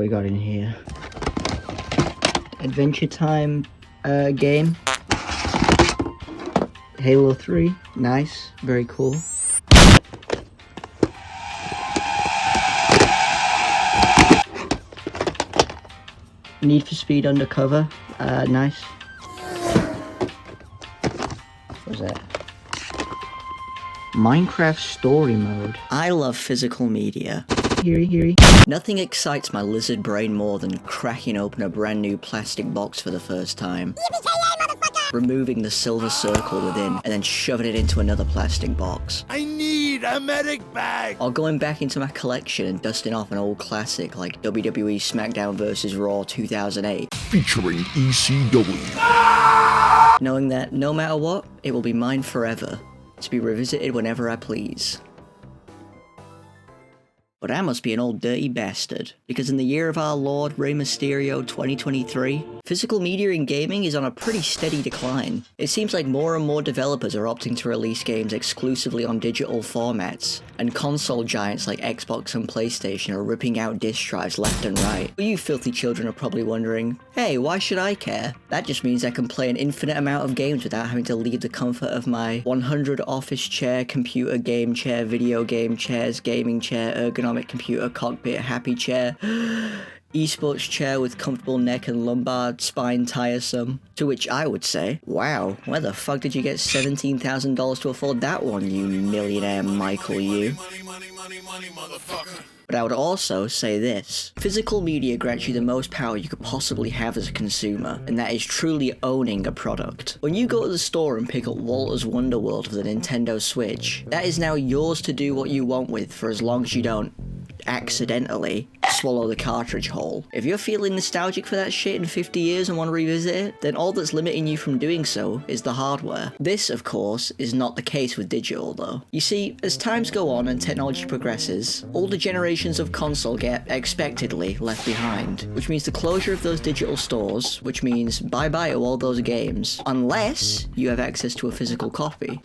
we got in here? Adventure Time game. Halo 3. Nice. Very cool. Need for Speed Undercover. Nice. What was that? Minecraft Story Mode. I love physical media. Heary. Nothing excites my lizard brain more than cracking open a brand new plastic box for the first time. Removing the silver circle within, and then shoving it into another plastic box. I need a medic bag! Or going back into my collection and dusting off an old classic like WWE Smackdown vs. Raw 2008. Featuring ECW. Knowing that no matter what, it will be mine forever, to be revisited whenever I please. But I must be an old dirty bastard, because in the year of our Lord Rey Mysterio 2023, physical media in gaming is on a pretty steady decline. It seems like more and more developers are opting to release games exclusively on digital formats, and console giants like Xbox and PlayStation are ripping out disc drives left and right. But you filthy children are probably wondering, hey, why should I care? That just means I can play an infinite amount of games without having to leave the comfort of my 100 office chair, computer game chair, video game chairs, gaming chair, ergonomic computer, cockpit, Happy-Chair, esports chair with comfortable neck and lumbar, spine tiresome. To which I would say, wow, where the fuck did you get $17,000 to afford that one, you millionaire Michael you? Money, motherfucker. But I would also say this. Physical media grants you the most power you could possibly have as a consumer, and that is truly owning a product. When you go to the store and pick up Walter's Wonderworld for the Nintendo Switch, that is now yours to do what you want with for as long as you don't accidentally swallow the cartridge whole. If you're feeling nostalgic for that shit in 50 years and want to revisit it, then all that's limiting you from doing so is the hardware. This, of course, is not the case with digital though. You see, as times go on and technology progresses, older generations of console get, expectedly, left behind, which means the closure of those digital stores, which means bye-bye to all those games, unless you have access to a physical copy.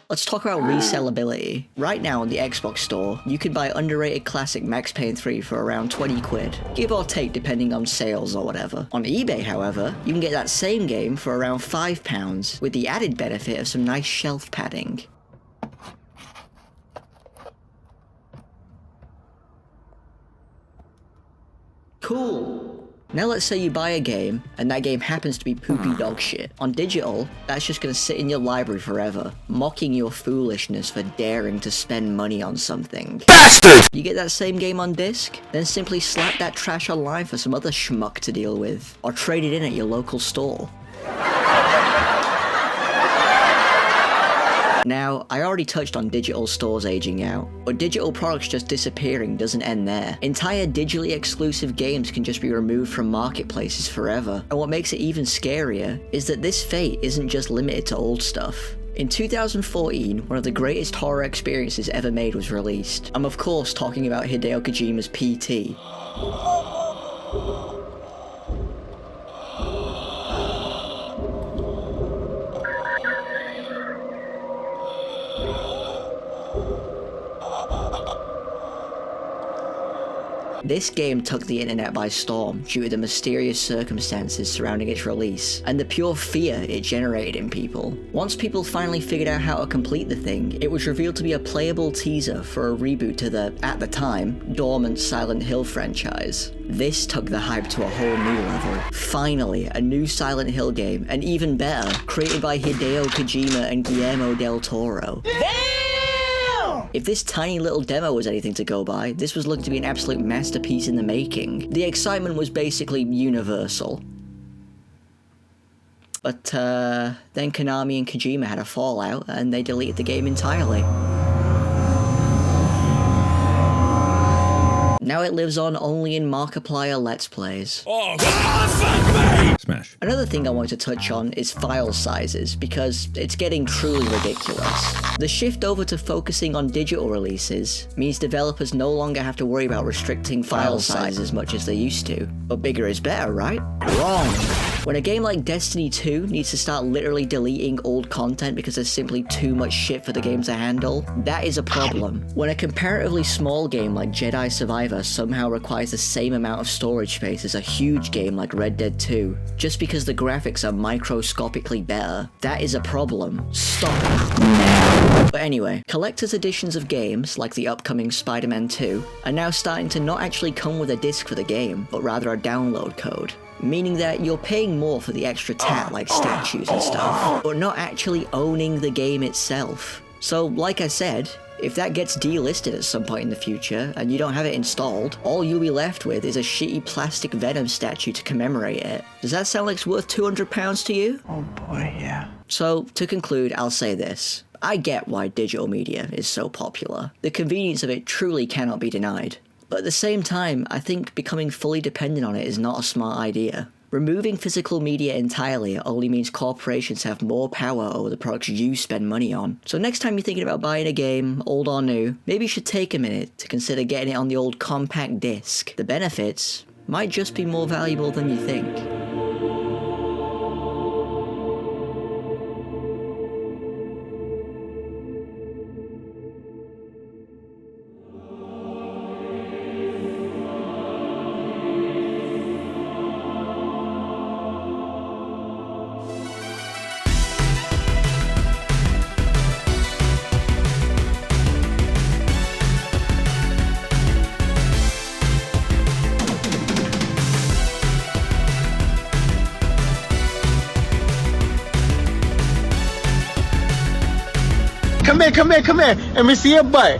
Let's talk about resellability. Right now on the Xbox store, you could buy underrated classic Max Payne 3 for around 20 quid, give or take depending on sales or whatever. On eBay, however, you can get that same game for around £5, with the added benefit of some nice shelf padding. Cool. Now let's say you buy a game, and that game happens to be poopy dog shit. On digital, that's just gonna sit in your library forever, mocking your foolishness for daring to spend money on something. Bastard! You get that same game on disc, then simply slap that trash online for some other schmuck to deal with, or trade it in at your local store. Now, I already touched on digital stores aging out, but digital products just disappearing doesn't end there. Entire digitally exclusive games can just be removed from marketplaces forever. And what makes it even scarier is that this fate isn't just limited to old stuff. In 2014, one of the greatest horror experiences ever made was released. I'm of course talking about Hideo Kojima's PT. This game took the internet by storm due to the mysterious circumstances surrounding its release, and the pure fear it generated in people. Once people finally figured out how to complete the thing, it was revealed to be a playable teaser for a reboot to the, at the time, dormant Silent Hill franchise. This took the hype to a whole new level. Finally, a new Silent Hill game, and even better, created by Hideo Kojima and Guillermo del Toro. If this tiny little demo was anything to go by, this was looking to be an absolute masterpiece in the making. The excitement was basically universal. But then Konami and Kojima had a fallout, and they deleted the game entirely. Now it lives on only in Markiplier Let's Plays. Oh, fuck me! Smash. Another thing I want to touch on is file sizes, because it's getting truly ridiculous. The shift over to focusing on digital releases means developers no longer have to worry about restricting file size as much as they used to. But bigger is better, right? Wrong! When a game like Destiny 2 needs to start literally deleting old content because there's simply too much shit for the game to handle, that is a problem. When a comparatively small game like Jedi Survivor somehow requires the same amount of storage space as a huge game like Red Dead 2, just because the graphics are microscopically better, that is a problem. Stop it now. But anyway, collector's editions of games, like the upcoming Spider-Man 2, are now starting to not actually come with a disc for the game, but rather a download code. Meaning that you're paying more for the extra tat like statues and stuff, but not actually owning the game itself. So like I said, if that gets delisted at some point in the future, and you don't have it installed, all you'll be left with is a shitty plastic Venom statue to commemorate it. Does that sound like it's worth £200 to you? Oh boy, yeah. So, to conclude, I'll say this. I get why digital media is so popular. The convenience of it truly cannot be denied. But at the same time, I think becoming fully dependent on it is not a smart idea. Removing physical media entirely only means corporations have more power over the products you spend money on. So next time you're thinking about buying a game, old or new, maybe you should take a minute to consider getting it on the old compact disc. The benefits might just be more valuable than you think. Come here. Let me see your butt.